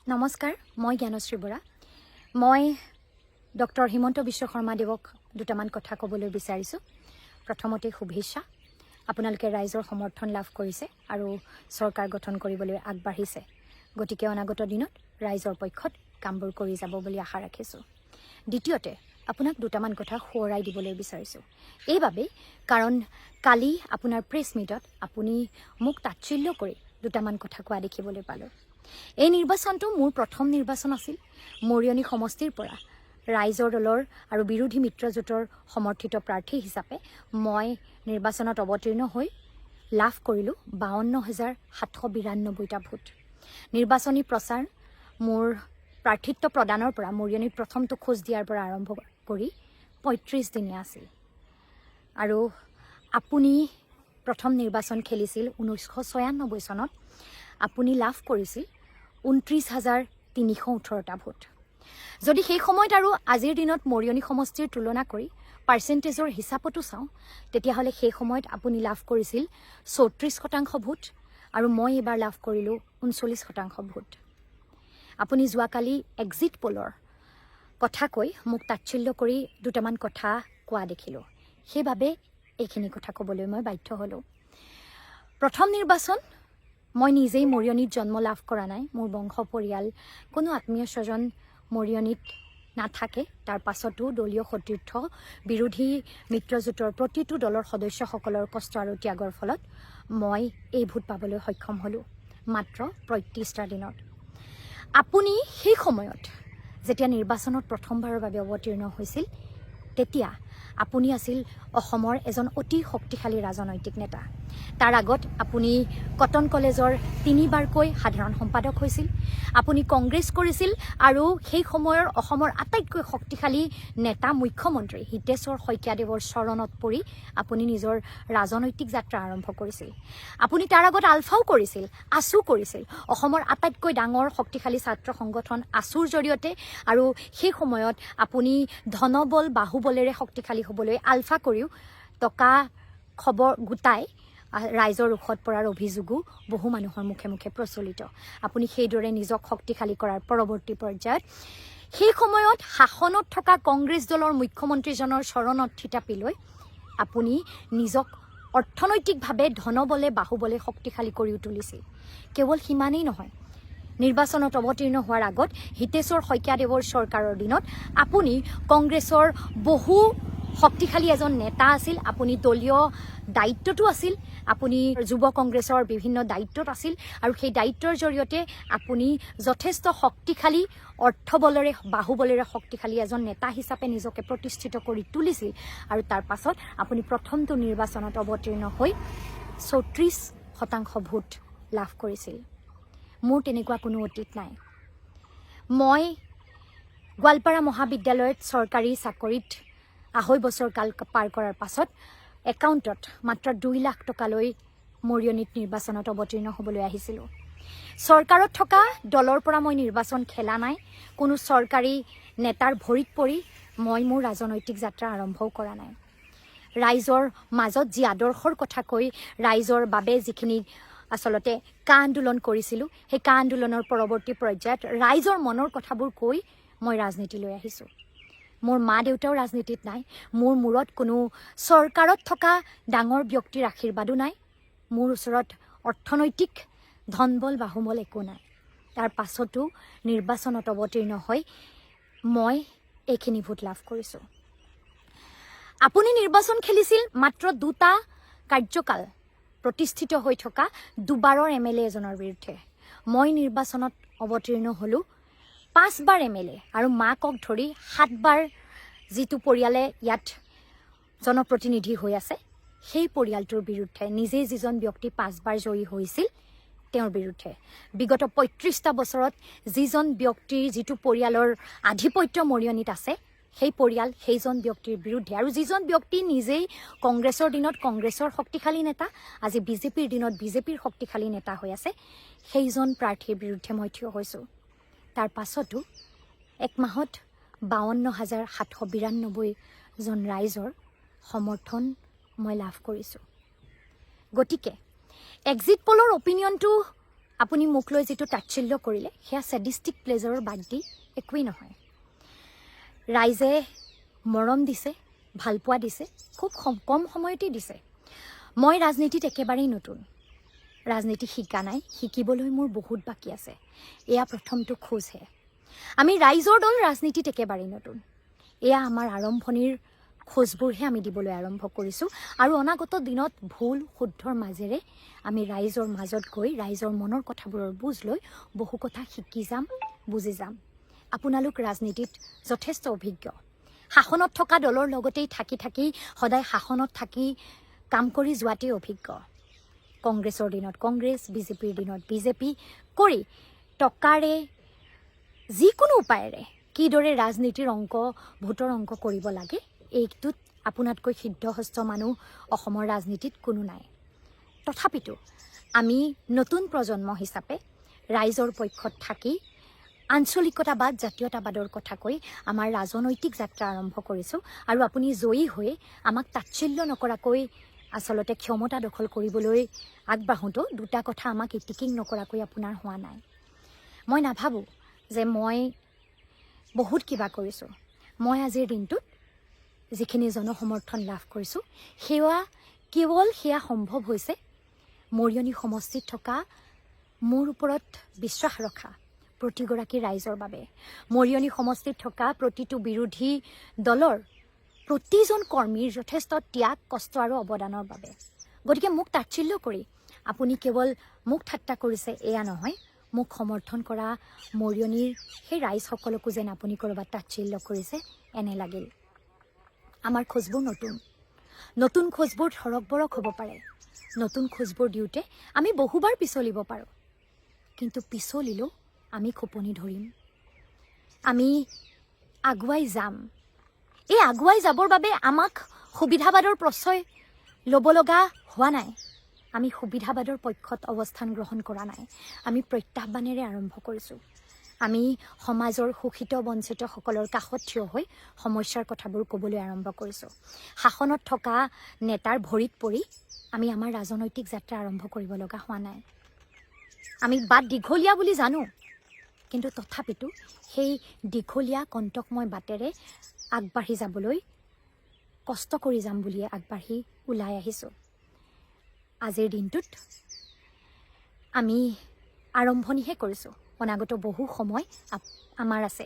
নমস্কাৰ, মই জ্ঞানশ্ৰী বৰা। মই ডক্টৰ হিমন্ত বিশ্ব শৰ্মা দেৱক দুটামান কথা ক'বলৈ বিচাৰিছোঁ। প্ৰথমতে শুভেচ্ছা। আপোনালোকে ৰাইজৰ সমৰ্থন লাভ কৰিছে আৰু চৰকাৰ গঠন কৰিবলৈ আগবাঢ়িছে। গতিকে অনাগত দিনত ৰাইজৰ পক্ষত কামবোৰ কৰি যাব বুলি আশা ৰাখিছোঁ। দ্বিতীয়তে আপোনাক দুটামান কথা সোঁৱৰাই দিবলৈ বিচাৰিছোঁ। এইবাবেই কাৰণ কালি আপোনাৰ প্ৰেছ মিটত আপুনি মোক তাচ্ছিল্য কৰি দুটামান কথা কোৱা দেখিবলৈ পালোঁ। এই নিৰ্বাচনটো মোৰ প্ৰথম নিৰ্বাচন আছিল। মৰিয়নি সমষ্টিৰ পৰা ৰাইজৰ দলৰ আৰু বিৰোধী মিত্ৰজোঁটৰ সমৰ্থিত প্ৰাৰ্থী হিচাপে মই নিৰ্বাচনত অৱতীৰ্ণ হৈ লাভ কৰিলোঁ 52,792টা ভোট। নিৰ্বাচনী প্ৰচাৰ মোৰ প্ৰাৰ্থিত্ব প্ৰদানৰ পৰা মৰিয়নিত প্ৰথমটো খোজ দিয়াৰ পৰা আৰম্ভ কৰি 35 দিনীয়া আছিল। আৰু আপুনি প্ৰথম নিৰ্বাচন খেলিছিল 1996 চনত। আপুনি লাভ কৰিছিল 29,318টা ভোট। যদি সেই সময়ত আৰু আজিৰ দিনত মৰিয়নি সমষ্টিৰ তুলনা কৰি পাৰ্চেণ্টেজৰ হিচাপতো চাওঁ, তেতিয়াহ'লে সেই সময়ত আপুনি লাভ কৰিছিল 34% ভোট আৰু মই এইবাৰ লাভ কৰিলোঁ 39% ভোট। আপুনি যোৱাকালি এক্সিট পলৰ কথা কৈ মোক তাচ্ছিল্য কৰি দুটামান কথা কোৱা দেখিলোঁ। সেইবাবে এইখিনি কথা ক'বলৈ মই বাধ্য হ'লোঁ। প্ৰথম নিৰ্বাচন মই নিজেই মৰিয়নিত জন্ম লাভ কৰা নাই। মোৰ বংশ পৰিয়াল কোনো আত্মীয় স্বজন মৰিয়নিত নাথাকে। তাৰ পাছতো দলীয় সতীৰ্থ বিৰোধী মিত্ৰজোঁটৰ প্ৰতিটো দলৰ সদস্যসকলৰ কষ্ট আৰু ত্যাগৰ ফলত মই এই ভোট পাবলৈ সক্ষম হ'লোঁ মাত্ৰ 35টা দিনত। আপুনি সেই সময়ত যেতিয়া নিৰ্বাচনত প্ৰথমবাৰৰ বাবে অৱতীৰ্ণ হৈছিল, তেতিয়া আপুনি আছিল অসমৰ এজন অতি শক্তিশালী ৰাজনৈতিক নেতা। তাৰ আগত আপুনি কটন কলেজৰ 3বাৰকৈ সাধাৰণ সম্পাদক হৈছিল। আপুনি কংগ্ৰেছ কৰিছিল আৰু সেই সময়ৰ অসমৰ আটাইতকৈ শক্তিশালী নেতা মুখ্যমন্ত্ৰী হিতেশ্বৰ শইকীয়াদেৱৰ চৰণত পৰি আপুনি নিজৰ ৰাজনৈতিক যাত্ৰা আৰম্ভ কৰিছিল। আপুনি তাৰ আগত আলফাও কৰিছিল, আছু কৰিছিল, অসমৰ আটাইতকৈ ডাঙৰ শক্তিশালী ছাত্ৰ সংগঠন আছুৰ জৰিয়তে। আৰু সেই সময়ত আপুনি ধনবল বাহুবলেৰে শক্তিশালী হ'বলৈ আলফা কৰিও টকা খবৰ গোটাই ৰাইজৰ ৰোষত পৰাৰ অভিযোগো বহু মানুহৰ মুখে মুখে প্ৰচলিত। আপুনি সেইদৰে নিজক শক্তিশালী কৰাৰ পৰৱৰ্তী পৰ্যায়ত সেই সময়ত শাসনত থকা কংগ্ৰেছ দলৰ মুখ্যমন্ত্ৰীজনৰ চৰণত থিতাপি লৈ আপুনি নিজক অৰ্থনৈতিকভাৱে ধনবলে বাহুবলে শক্তিশালী কৰিও তুলিছিল। কেৱল সিমানেই নহয়, নিৰ্বাচনত অৱতীৰ্ণ হোৱাৰ আগত হিতেশ্বৰ শইকীয়াদেৱৰ চৰকাৰৰ দিনত আপুনি কংগ্ৰেছৰ বহু শক্তিশালী এজন নেতা আছিল। আপুনি দলীয় দায়িত্বতো আছিল, আপুনি যুৱ কংগ্ৰেছৰ বিভিন্ন দায়িত্বত আছিল আৰু সেই দায়িত্বৰ জৰিয়তে আপুনি যথেষ্ট শক্তিশালী অৰ্থবলেৰে বাহুবলেৰে শক্তিশালী এজন নেতা হিচাপে নিজকে প্ৰতিষ্ঠিত কৰি তুলিছিল। আৰু তাৰ পাছত আপুনি প্ৰথমটো নিৰ্বাচনত অৱতীৰ্ণ হৈ 34% ভোট লাভ কৰিছিল। মোৰ তেনেকুৱা কোনো অতীত নাই। মই গোৱালপাৰা মহাবিদ্যালয়ত চৰকাৰী চাকৰিত 2.5 বছৰ কাল পাৰ কৰাৰ পাছত একাউণ্টত মাত্ৰ 2 লাখ টকালৈ মৰিয়নিত নিৰ্বাচনত অৱতীৰ্ণ হ'বলৈ আহিছিলোঁ। চৰকাৰত থকা দলৰ পৰা মই নিৰ্বাচন খেলা নাই। কোনো চৰকাৰী নেতাৰ ভৰিত পৰি মই মোৰ ৰাজনৈতিক যাত্ৰা আৰম্ভও কৰা নাই। ৰাইজৰ মাজত যি আদৰ্শৰ কথা কৈ ৰাইজৰ বাবে যিখিনি আচলতে কা আন্দোলন কৰিছিলোঁ, সেই কা আন্দোলনৰ পৰৱৰ্তী পৰ্যায়ত ৰাইজৰ মনৰ কথাবোৰ কৈ মই ৰাজনীতিলৈ আহিছোঁ। মোৰ মা দেউতাও ৰাজনীতিত নাই। মোৰ মূৰত কোনো চৰকাৰত থকা ডাঙৰ ব্যক্তিৰ আশীৰ্বাদো নাই। মোৰ ওচৰত অৰ্থনৈতিক ধনবল বাহুবল একো নাই। তাৰ পাছতো নিৰ্বাচনত অৱতীৰ্ণ হৈ মই এইখিনি ভোট লাভ কৰিছোঁ। আপুনি নিৰ্বাচন খেলিছিল মাত্ৰ 2টা কাৰ্যকাল প্ৰতিষ্ঠিত হৈ থকা 2বাৰৰ MLA এজনৰ বিৰুদ্ধে। মই নিৰ্বাচনত অৱতীৰ্ণ হ'লোঁ 5বাৰ MLA আৰু মাকক ধৰি 7বাৰ যিটো পৰিয়ালে ইয়াত জনপ্ৰতিনিধি হৈ আছে, সেই পৰিয়ালটোৰ বিৰুদ্ধে। নিজেই যিজন ব্যক্তি 5বাৰ জয়ী হৈছিল তেওঁৰ বিৰুদ্ধে। বিগত 35টা বছৰত যিজন ব্যক্তিৰ যিটো পৰিয়ালৰ আধিপত্য মৰিয়নিত আছে, সেই পৰিয়াল সেইজন ব্যক্তিৰ বিৰুদ্ধে। আৰু যিজন ব্যক্তি নিজেই কংগ্ৰেছৰ দিনত কংগ্ৰেছৰ শক্তিশালী নেতা, আজি বিজেপিৰ দিনত বিজেপিৰ শক্তিশালী নেতা হৈ আছে, সেইজন প্ৰাৰ্থীৰ বিৰুদ্ধে মই থিয় হৈছোঁ। তাৰ পাছতো 1 মাহত 52,792 জন ৰাইজৰ সমৰ্থন মই লাভ কৰিছোঁ। গতিকে এক্সিট পলৰ অপিনিয়নটো আপুনি মোক লৈ যিটো তাচ্ছিল্য কৰিলে সেয়া ছেডিষ্টিক প্লেজাৰৰ বাদ দি একোৱেই নহয়। ৰাইজে মৰম দিছে, ভালপোৱা দিছে, খুব কম সময়তে দিছে। মই ৰাজনীতিত একেবাৰেই নতুন, ৰাজনীতি শিকা নাই, শিকিবলৈ মোৰ বহুত বাকী আছে। এয়া প্ৰথমটো খোজহে। আমি ৰাইজৰ দল ৰাজনীতিত একেবাৰেই নতুন। এয়া আমাৰ আৰম্ভণিৰ খোজবোৰহে আমি দিবলৈ আৰম্ভ কৰিছোঁ আৰু অনাগত দিনত ভুল শুদ্ধৰ মাজেৰে আমি ৰাইজৰ মাজত গৈ ৰাইজৰ মনৰ কথাবোৰৰ বুজ লৈ বহু কথা শিকি যাম, বুজি যাম। আপোনালোক ৰাজনীতিত যথেষ্ট অভিজ্ঞ। শাসনত থকা দলৰ লগতেই থাকি সদায় শাসনত থাকি কাম কৰি যোৱাতেই অভিজ্ঞ। কংগ্ৰেছৰ দিনত কংগ্ৰেছ, বিজেপিৰ দিনত বিজেপি কৰি টকাৰে যিকোনো উপায়েৰে কিদৰে ৰাজনীতিৰ অংক, ভোটৰ অংক কৰিব লাগে, এইটোত আপোনাতকৈ সিদ্ধহস্ত মানুহ অসমৰ ৰাজনীতিত কোনো নাই। তথাপিতো আমি নতুন প্ৰজন্ম হিচাপে ৰাইজৰ পক্ষত থাকি আঞ্চলিকতাবাদ, জাতীয়তাবাদৰ কথা কৈ আমাৰ ৰাজনৈতিক যাত্ৰা আৰম্ভ কৰিছোঁ আৰু আপুনি জয়ী হৈ আমাক তাচ্ছিল্য নকৰাকৈ আচলতে ক্ষমতা দখল কৰিবলৈ আগবাঢ়োঁতেও দুটা কথা আমাক ইটিকিং নকৰাকৈ আপোনাৰ হোৱা নাই। মই নাভাবোঁ যে মই বহুত কিবা কৰিছোঁ। মই আজিৰ দিনটোত যিখিনি জনসমৰ্থন লাভ কৰিছোঁ সেয়া সম্ভৱ হৈছে মৰিয়নি সমষ্টিত থকা মোৰ ওপৰত বিশ্বাস ৰখা প্ৰতিগৰাকী ৰাইজৰ বাবে, মৰিয়নি সমষ্টিত থকা প্ৰতিটো বিৰোধী দলৰ প্ৰতিজন কৰ্মীৰ যথেষ্ট ত্যাগ, কষ্ট আৰু অৱদানৰ বাবে। গতিকে মোক তাচ্ছিল্য কৰি আপুনি কেৱল মোক ঠাট্টা কৰিছে এয়া নহয়, মোক সমৰ্থন কৰা মৰিয়নিৰ সেই ৰাইজসকলকো যেন আপুনি ক'ৰবাত তাচ্ছিল্য কৰিছে এনে লাগিল। আমাৰ খোজবোৰ নতুন খোজবোৰ ধৰক বৰক হ'ব পাৰে। নতুন খোজবোৰ দিওঁতে আমি বহুবাৰ পিছলিব পাৰোঁ, কিন্তু পিছলিলেও আমি খোপনি ধৰিম, আমি আগুৱাই যাম। এই আগুৱাই যাবৰ বাবে আমাক সুবিধাবাদৰ প্ৰশ্ৰয় ল'ব লগা হোৱা নাই। আমি সুবিধাবাদৰ পক্ষত অৱস্থান গ্ৰহণ কৰা নাই। আমি প্ৰত্যাহ্বানেৰে আৰম্ভ কৰিছোঁ। আমি সমাজৰ শোষিত বঞ্চিতসকলৰ কাষত থিয় হৈ সমস্যাৰ কথাবোৰ ক'বলৈ আৰম্ভ কৰিছোঁ। শাসনত থকা নেতাৰ ভৰিত পৰি আমি আমাৰ ৰাজনৈতিক যাত্ৰা আৰম্ভ কৰিব লগা হোৱা নাই। আমি বাট দীঘলীয়া বুলি জানো, কিন্তু তথাপিতো সেই দীঘলীয়া কণ্টকময় বাটেৰে আগবাঢ়ি যাবলৈ কষ্ট কৰি যাম বুলিয়ে আগবাঢ়ি ওলাই আহিছোঁ। আজিৰ দিনটোত আমি আৰম্ভণিহে কৰিছোঁ। অনাগত বহু সময় আমাৰ আছে।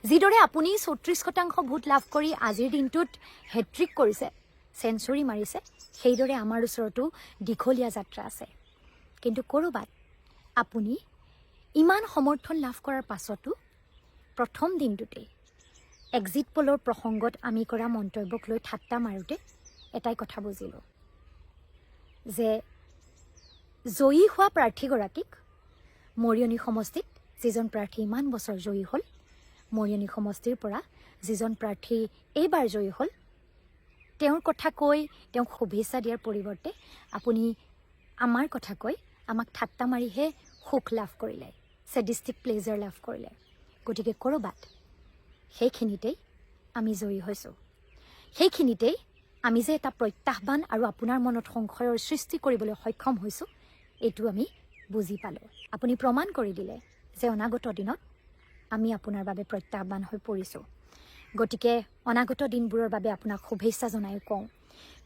যিদৰে আপুনি 34% ভোট লাভ কৰি আজিৰ দিনটোত হেট্ৰিক কৰিছে, চেঞ্চুৰী মাৰিছে, সেইদৰে আমাৰ ওচৰতো দীঘলীয়া যাত্ৰা আছে। কিন্তু ক'ৰবাত আপুনি ইমান সমৰ্থন লাভ কৰাৰ পাছতো প্ৰথম দিনটোতেই এক্সিট পলৰ প্ৰসংগত আমি কৰা মন্তব্যক লৈ ঠাট্টা মাৰোঁতে এটাই কথা বুজিলোঁ যে জয়ী হোৱা প্ৰাৰ্থীগৰাকীক মৰিয়নি সমষ্টিত যিজন প্ৰাৰ্থী ইমান বছৰ জয়ী হ'ল, মৰিয়নি সমষ্টিৰ পৰা যিজন প্ৰাৰ্থী এইবাৰ জয়ী হ'ল, তেওঁৰ কথা কৈ তেওঁক শুভেচ্ছা দিয়াৰ পৰিৱৰ্তে আপুনি আমাৰ কথা কৈ আমাক ঠাট্টা মাৰিহে সুখ লাভ কৰিলে, ছেডিষ্টিক প্লেজাৰ লাভ কৰিলে। গতিকে ক'ৰবাত সেইখিনিতেই আমি জয়ী হৈছোঁ। সেইখিনিতেই আমি যে এটা প্ৰত্যাহ্বান আৰু আপোনাৰ মনত সংশয়ৰ সৃষ্টি কৰিবলৈ সক্ষম হৈছোঁ, এইটো আমি বুজি পালোঁ। আপুনি প্ৰমাণ কৰি দিলে যে অনাগত দিনত আমি আপোনাৰ বাবে প্ৰত্যাহ্বান হৈ পৰিছোঁ। গতিকে অনাগত দিনবোৰৰ বাবে আপোনাক শুভেচ্ছা জনাই কওঁ,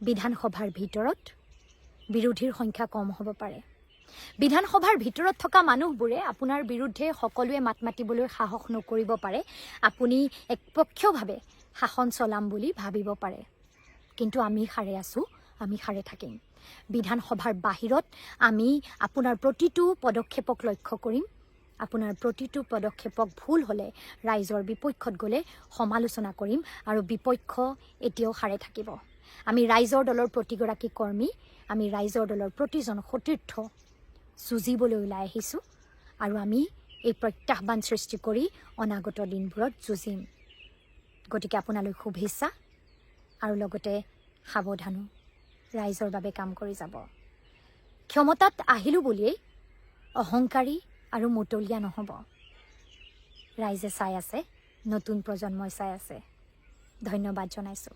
বিধানসভাৰ ভিতৰত বিৰোধীৰ সংখ্যা কম হ'ব পাৰে। বিধানসভাৰ ভিতৰত থকা মানুহবোৰে আপোনাৰ বিৰুদ্ধে সকলোৱে মাত মাতিবলৈ সাহস নকৰিব পাৰে। আপুনি একপক্ষীয়ভাৱে শাসন চলাম বুলি ভাবিব পাৰে, কিন্তু আমি সাৰে আছোঁ, আমি সাৰে থাকিম। বিধানসভাৰ বাহিৰত আমি আপোনাৰ প্ৰতিটো পদক্ষেপক লক্ষ্য কৰিম। আপোনাৰ প্ৰতিটো পদক্ষেপক ভুল হ'লে, ৰাইজৰ বিপক্ষত গ'লে সমালোচনা কৰিম আৰু বিপক্ষ এতিয়াও সাৰে থাকিব। আমি ৰাইজৰ দলৰ প্ৰতিগৰাকী কৰ্মী, আমি ৰাইজৰ দলৰ প্ৰতিজন সতীৰ্থ যুঁজিবলৈ ওলাই আহিছোঁ আৰু আমি এই প্ৰত্যাহ্বান সৃষ্টি কৰি অনাগত দিনবোৰত যুঁজিম। গতিকে আপোনালৈ শুভেচ্ছা আৰু লগতে সাৱধানো, ৰাইজৰ বাবে কাম কৰি যাব। ক্ষমতাত আহিলোঁ বুলিয়েই অহংকাৰী আৰু মতলীয়া নহ'ব। ৰাইজে চাই আছে, নতুন প্ৰজন্মই চাই আছে। ধন্যবাদ জনাইছোঁ।